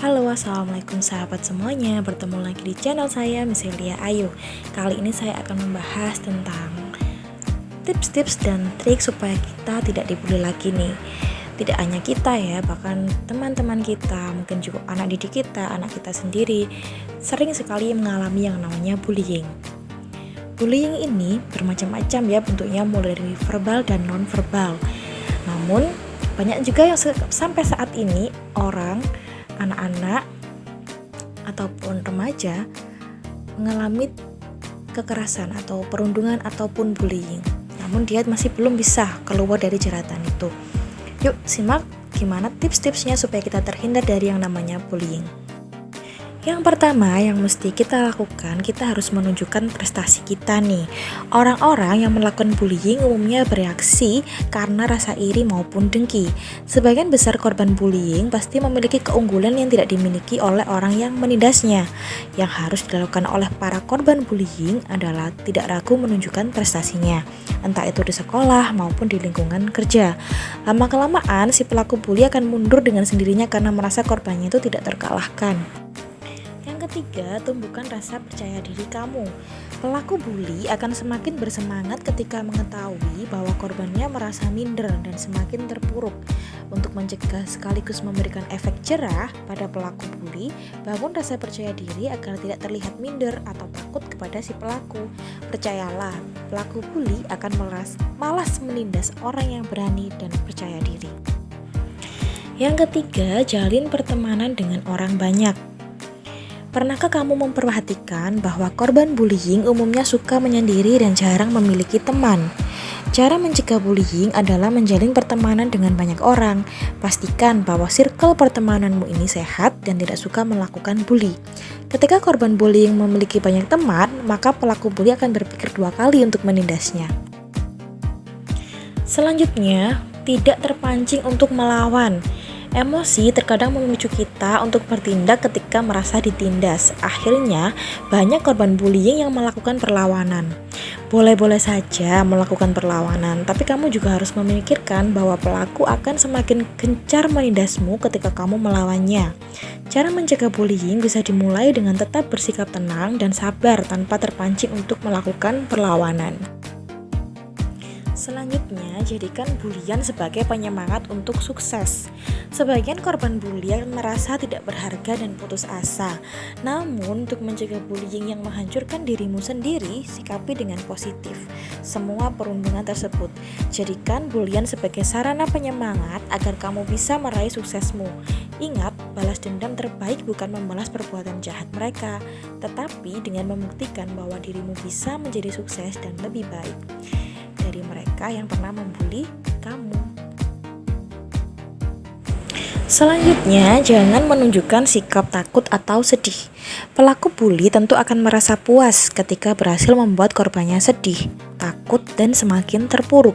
Halo, assalamualaikum sahabat semuanya. Bertemu lagi di channel saya, Miss Elia Ayu. Kali ini saya akan membahas tentang tips-tips dan trik supaya kita tidak dibully lagi nih. Tidak hanya kita ya, bahkan teman-teman kita, mungkin juga anak didik kita, anak kita sendiri sering sekali mengalami yang namanya bullying. Bullying ini bermacam-macam ya bentuknya, mulai dari verbal dan non-verbal. Namun banyak juga yang sampai saat ini anak-anak ataupun remaja mengalami kekerasan atau perundungan ataupun bullying. Namun dia masih belum bisa keluar dari jeratan itu. Yuk simak gimana tips-tipsnya supaya kita terhindar dari yang namanya bullying. Yang pertama yang mesti kita lakukan, kita harus menunjukkan prestasi kita nih. Orang-orang yang melakukan bullying umumnya bereaksi karena rasa iri maupun dengki. Sebagian besar korban bullying pasti memiliki keunggulan yang tidak dimiliki oleh orang yang menindasnya. Yang harus dilakukan oleh para korban bullying adalah tidak ragu menunjukkan prestasinya, entah itu di sekolah maupun di lingkungan kerja. Lama-kelamaan si pelaku bully akan mundur dengan sendirinya karena merasa korbannya itu tidak terkalahkan. Ketiga, tumbuhkan rasa percaya diri kamu. Pelaku bully akan semakin bersemangat ketika mengetahui bahwa korbannya merasa minder dan semakin terpuruk. Untuk mencegah sekaligus memberikan efek jerah pada pelaku bully, bangun rasa percaya diri agar tidak terlihat minder atau takut kepada si pelaku. Percayalah, pelaku bully akan malas menindas orang yang berani dan percaya diri. Yang ketiga, jalin pertemanan dengan orang banyak. Pernahkah kamu memperhatikan bahwa korban bullying umumnya suka menyendiri dan jarang memiliki teman? Cara mencegah bullying adalah menjalin pertemanan dengan banyak orang. Pastikan bahwa circle pertemananmu ini sehat dan tidak suka melakukan bully. Ketika korban bullying memiliki banyak teman, maka pelaku bully akan berpikir 2 kali untuk menindasnya. Selanjutnya, tidak terpancing untuk melawan. Emosi terkadang memicu kita untuk bertindak ketika merasa ditindas. Akhirnya, banyak korban bullying yang melakukan perlawanan. Boleh-boleh saja melakukan perlawanan, tapi kamu juga harus memikirkan bahwa pelaku akan semakin gencar menindasmu ketika kamu melawannya. Cara mencegah bullying bisa dimulai dengan tetap bersikap tenang dan sabar tanpa terpancing untuk melakukan perlawanan. Selanjutnya, jadikan bulian sebagai penyemangat untuk sukses. Sebagian korban bullying merasa tidak berharga dan putus asa. Namun, untuk mencegah bullying yang menghancurkan dirimu sendiri, sikapi dengan positif semua perundungan tersebut. Jadikan bulian sebagai sarana penyemangat agar kamu bisa meraih suksesmu. Ingat, balas dendam terbaik bukan membalas perbuatan jahat mereka, tetapi dengan membuktikan bahwa dirimu bisa menjadi sukses dan lebih baik dari mereka yang pernah membuli kamu. Selanjutnya, jangan menunjukkan sikap takut atau sedih. Pelaku bully tentu akan merasa puas ketika berhasil membuat korbannya sedih, takut, dan semakin terpuruk.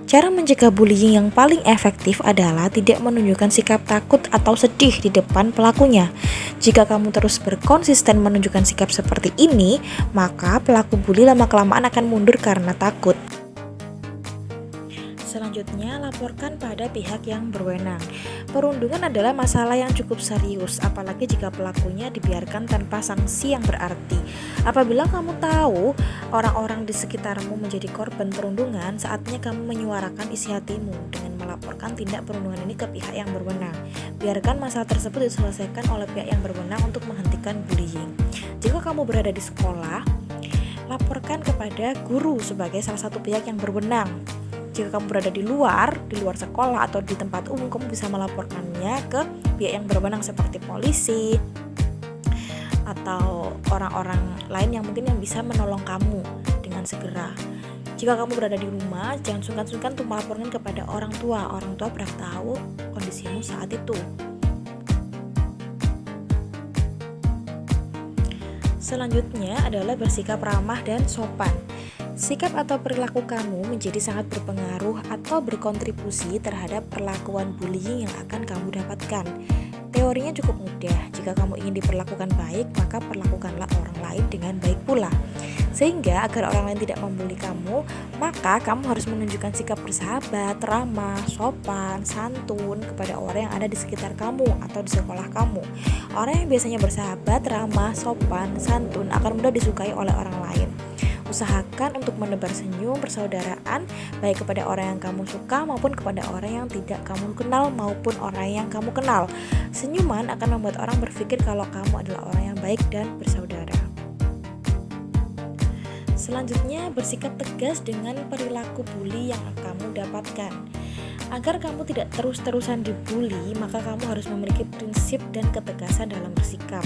Cara mencegah bullying yang paling efektif adalah tidak menunjukkan sikap takut atau sedih di depan pelakunya. Jika kamu terus berkonsisten menunjukkan sikap seperti ini, maka pelaku bully lama-kelamaan akan mundur karena takut. Selanjutnya, laporkan pada pihak yang berwenang. Perundungan adalah masalah yang cukup serius, apalagi jika pelakunya dibiarkan tanpa sanksi yang berarti. Apabila kamu tahu orang-orang di sekitarmu menjadi korban perundungan, saatnya kamu menyuarakan isi hatimu dengan melaporkan tindak perundungan ini ke pihak yang berwenang. Biarkan masalah tersebut diselesaikan oleh pihak yang berwenang untuk menghentikan bullying. Jika kamu berada di sekolah, laporkan kepada guru sebagai salah satu pihak yang berwenang. Jika kamu berada di luar sekolah atau di tempat umum, kamu bisa melaporkannya ke pihak yang berwenang seperti polisi atau orang-orang lain yang mungkin yang bisa menolong kamu dengan segera. Jika kamu berada di rumah, jangan sungkan-sungkan untuk melaporkan kepada orang tua. Orang tua berhak tahu kondisimu saat itu. Selanjutnya adalah bersikap ramah dan sopan. Sikap atau perilaku kamu menjadi sangat berpengaruh atau berkontribusi terhadap perlakuan bullying yang akan kamu dapatkan. Teorinya cukup mudah, jika kamu ingin diperlakukan baik, maka perlakukanlah orang lain dengan baik pula. Sehingga agar orang lain tidak membuli kamu, maka kamu harus menunjukkan sikap bersahabat, ramah, sopan, santun kepada orang yang ada di sekitar kamu atau di sekolah kamu. Orang yang biasanya bersahabat, ramah, sopan, santun akan mudah disukai oleh orang lain. Usahakan untuk menebar senyum persaudaraan baik kepada orang yang kamu suka maupun kepada orang yang tidak kamu kenal maupun orang yang kamu kenal. Senyuman akan membuat orang berpikir kalau kamu adalah orang yang baik dan bersaudara. Selanjutnya, bersikap tegas dengan perilaku bully yang kamu dapatkan. Agar kamu tidak terus-terusan dibully, maka kamu harus memiliki prinsip dan ketegasan dalam bersikap.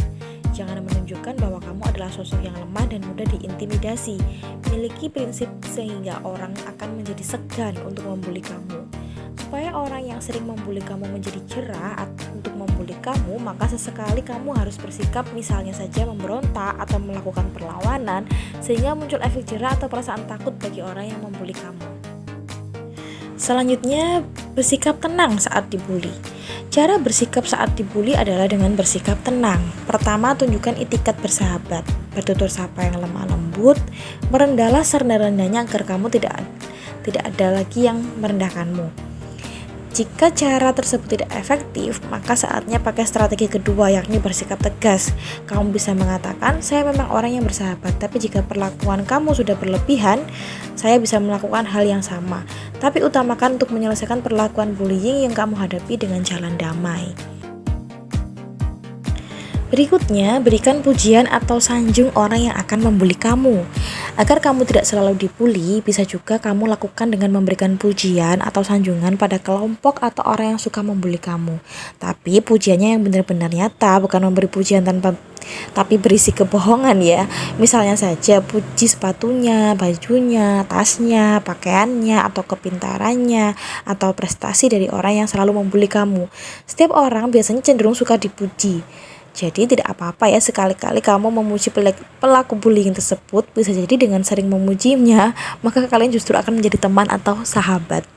Jangan menunjukkan bahwa kamu adalah sosok yang lemah dan mudah diintimidasi. Miliki prinsip sehingga orang akan menjadi segan untuk membuli kamu. Supaya orang yang sering membuli kamu menjadi jerah untuk membuli kamu, maka sesekali kamu harus bersikap, misalnya saja memberontak atau melakukan perlawanan, sehingga muncul efek jerah atau perasaan takut bagi orang yang membuli kamu. Selanjutnya, bersikap tenang saat dibully. Cara bersikap saat dibully adalah dengan bersikap tenang. Pertama, tunjukkan itikat bersahabat, bertutur sapa yang lemah lembut, merendahlah serendah-rendahnya agar kamu tidak ada lagi yang merendahkanmu. Jika cara tersebut tidak efektif, maka saatnya pakai strategi kedua, yakni bersikap tegas. Kamu bisa mengatakan, saya memang orang yang bersahabat, tapi jika perlakuan kamu sudah berlebihan, saya bisa melakukan hal yang sama. Tapi utamakan untuk menyelesaikan perlakuan bullying yang kamu hadapi dengan jalan damai. Berikutnya, berikan pujian atau sanjung orang yang akan membuli kamu. Agar kamu tidak selalu dibully, bisa juga kamu lakukan dengan memberikan pujian atau sanjungan pada kelompok atau orang yang suka membuli kamu. Tapi pujiannya yang benar-benar nyata, bukan memberi pujian tapi berisi kebohongan ya. Misalnya saja puji sepatunya, bajunya, tasnya, pakaiannya, atau kepintarannya, atau prestasi dari orang yang selalu membuli kamu. Setiap orang biasanya cenderung suka dipuji. Jadi tidak apa-apa ya sekali-kali kamu memuji pelaku bullying tersebut. Bisa jadi dengan sering memujinya, maka kalian justru akan menjadi teman atau sahabat.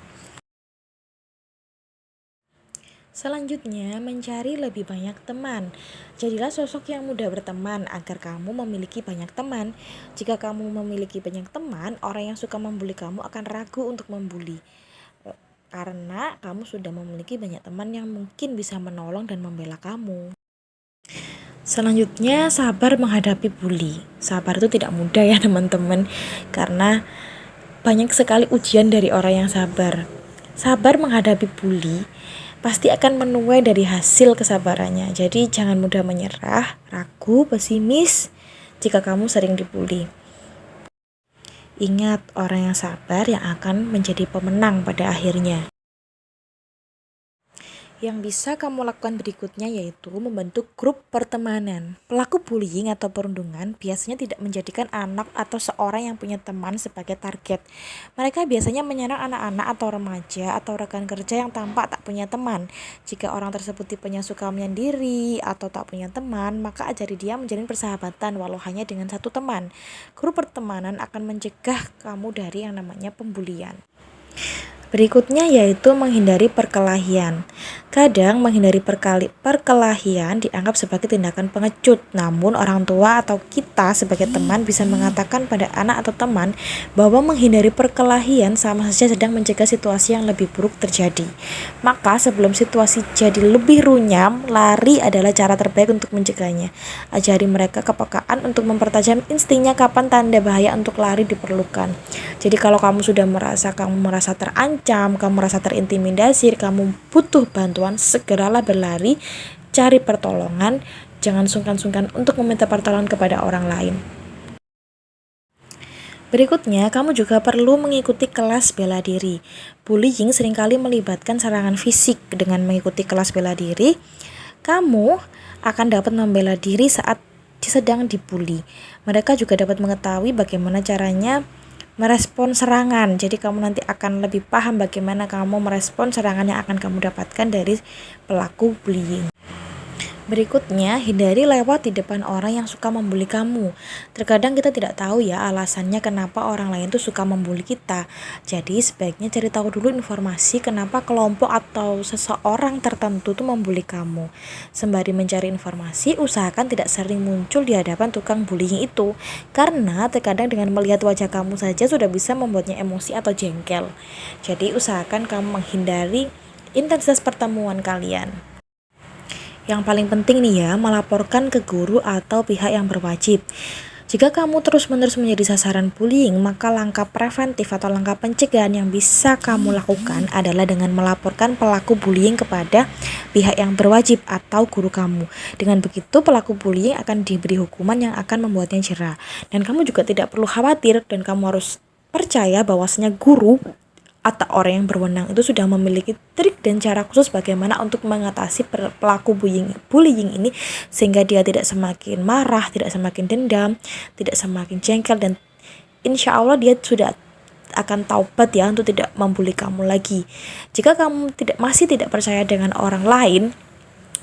Selanjutnya, mencari lebih banyak teman. Jadilah sosok yang mudah berteman agar kamu memiliki banyak teman. Jika kamu memiliki banyak teman, orang yang suka membuli kamu akan ragu untuk membuli. Karena kamu sudah memiliki banyak teman yang mungkin bisa menolong dan membela kamu. Selanjutnya, sabar menghadapi bully. Sabar itu tidak mudah ya teman-teman, karena banyak sekali ujian dari orang yang sabar. Sabar menghadapi bully pasti akan menuai dari hasil kesabarannya. Jadi jangan mudah menyerah, ragu, pesimis jika kamu sering dibully. Ingat, orang yang sabar yang akan menjadi pemenang pada akhirnya. Yang bisa kamu lakukan berikutnya yaitu membentuk grup pertemanan. Pelaku bullying atau perundungan biasanya tidak menjadikan anak atau seorang yang punya teman sebagai target. Mereka biasanya menyerang anak-anak atau remaja atau rekan kerja yang tampak tak punya teman. Jika orang tersebut tipenya suka menyendiri atau tak punya teman, maka ajari dia menjalin persahabatan walau hanya dengan satu teman. Grup pertemanan akan mencegah kamu dari yang namanya pembulian. Berikutnya yaitu menghindari perkelahian. Kadang menghindari perkelahian dianggap sebagai tindakan pengecut. Namun orang tua atau kita sebagai teman bisa mengatakan pada anak atau teman bahwa menghindari perkelahian sama saja sedang mencegah situasi yang lebih buruk terjadi. Maka sebelum situasi jadi lebih runyam, lari adalah cara terbaik untuk mencegahnya. Ajari mereka kepekaan untuk mempertajam instingnya kapan tanda bahaya untuk lari diperlukan. Jadi kalau kamu sudah merasa terancam, kamu merasa terintimidasi, kamu butuh bantuan, segeralah berlari, cari pertolongan, jangan sungkan-sungkan untuk meminta pertolongan kepada orang lain. Berikutnya, kamu juga perlu mengikuti kelas bela diri. Bullying seringkali melibatkan serangan fisik. Dengan mengikuti kelas bela diri, kamu akan dapat membela diri saat sedang dibully. Mereka juga dapat mengetahui bagaimana caranya merespon serangan. Jadi kamu nanti akan lebih paham bagaimana kamu merespon serangan yang akan kamu dapatkan dari pelaku bullying. Berikutnya, hindari lewat di depan orang yang suka membuli kamu. Terkadang kita tidak tahu ya alasannya kenapa orang lain tuh suka membuli kita. Jadi sebaiknya cari tahu dulu informasi kenapa kelompok atau seseorang tertentu tuh membuli kamu. Sembari mencari informasi, usahakan tidak sering muncul di hadapan tukang bullying itu. Karena terkadang dengan melihat wajah kamu saja sudah bisa membuatnya emosi atau jengkel. Jadi usahakan kamu menghindari intensitas pertemuan kalian. Yang paling penting nih ya, melaporkan ke guru atau pihak yang berwajib. Jika kamu terus-menerus menjadi sasaran bullying, maka langkah preventif atau langkah pencegahan yang bisa kamu lakukan adalah dengan melaporkan pelaku bullying kepada pihak yang berwajib atau guru kamu. Dengan begitu, pelaku bullying akan diberi hukuman yang akan membuatnya jera. Dan kamu juga tidak perlu khawatir dan kamu harus percaya bahwasanya guru atau orang yang berwenang itu sudah memiliki trik dan cara khusus bagaimana untuk mengatasi pelaku bullying ini sehingga dia tidak semakin marah, tidak semakin dendam, tidak semakin jengkel, dan insya Allah dia sudah akan taubat ya untuk tidak membuli kamu lagi. Jika kamu masih tidak percaya dengan orang lain,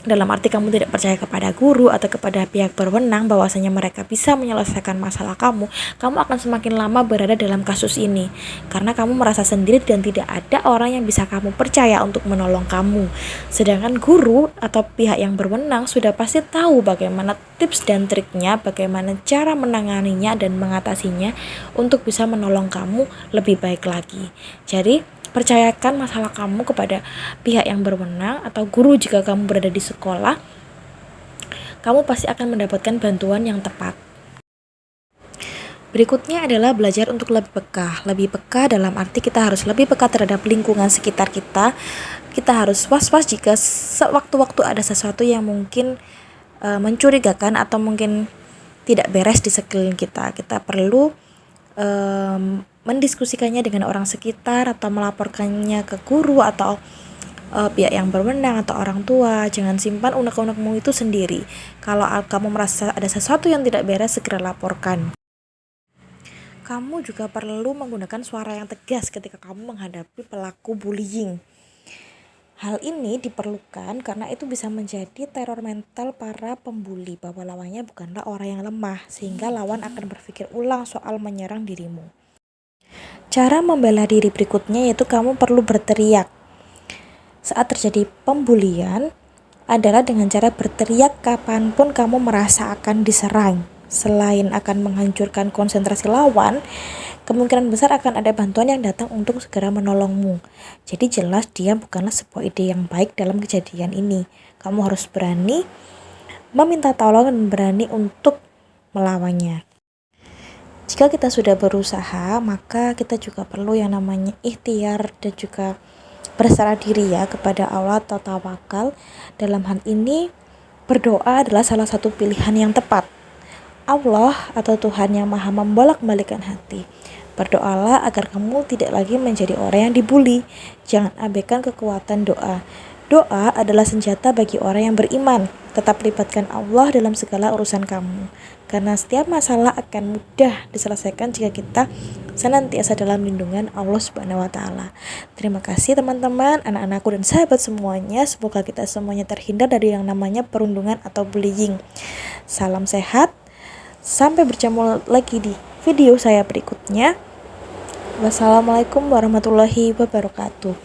dalam arti kamu tidak percaya kepada guru atau kepada pihak berwenang bahwasanya mereka bisa menyelesaikan masalah kamu akan semakin lama berada dalam kasus ini karena kamu merasa sendiri dan tidak ada orang yang bisa kamu percaya untuk menolong kamu. Sedangkan guru atau pihak yang berwenang sudah pasti tahu bagaimana tips dan triknya, bagaimana cara menanganinya dan mengatasinya untuk bisa menolong kamu lebih baik lagi. Jadi percayakan masalah kamu kepada pihak yang berwenang atau guru. Jika kamu berada di sekolah, kamu pasti akan mendapatkan bantuan yang tepat. Berikutnya adalah belajar untuk lebih peka. Lebih peka dalam arti kita harus lebih peka terhadap lingkungan sekitar kita. Kita harus was-was jika sewaktu-waktu ada sesuatu yang mungkin mencurigakan atau mungkin tidak beres di sekeliling kita. Kita perlu mendiskusikannya dengan orang sekitar atau melaporkannya ke guru atau pihak yang berwenang atau orang tua. Jangan simpan unek-unekmu itu sendiri. Kalau kamu merasa ada sesuatu yang tidak beres, segera laporkan. Kamu juga perlu menggunakan suara yang tegas ketika kamu menghadapi pelaku bullying. Hal ini diperlukan karena itu bisa menjadi teror mental para pembuli bahwa lawannya bukanlah orang yang lemah, sehingga lawan akan berpikir ulang soal menyerang dirimu. Cara membela diri berikutnya yaitu kamu perlu berteriak. Saat terjadi pembulian adalah dengan cara berteriak kapanpun kamu merasa akan diserang. Selain akan menghancurkan konsentrasi lawan, kemungkinan besar akan ada bantuan yang datang untuk segera menolongmu. Jadi jelas dia bukanlah sebuah ide yang baik dalam kejadian ini. Kamu harus berani meminta tolong dan berani untuk melawannya. Jika kita sudah berusaha, maka kita juga perlu yang namanya ikhtiar dan juga berserah diri ya kepada Allah atau tawakal. Dalam hal ini, berdoa adalah salah satu pilihan yang tepat. Allah atau Tuhan yang maha membolak-balikkan hati. Berdoalah agar kamu tidak lagi menjadi orang yang dibully. Jangan abaikan kekuatan doa. Doa adalah senjata bagi orang yang beriman. Tetap libatkan Allah dalam segala urusan kamu. Karena setiap masalah akan mudah diselesaikan jika kita senantiasa dalam lindungan Allah Subhanahu wa taala. Terima kasih teman-teman, anak-anakku dan sahabat semuanya. Semoga kita semuanya terhindar dari yang namanya perundungan atau bullying. Salam sehat. Sampai berjumpa lagi di video saya berikutnya. Wassalamualaikum warahmatullahi wabarakatuh.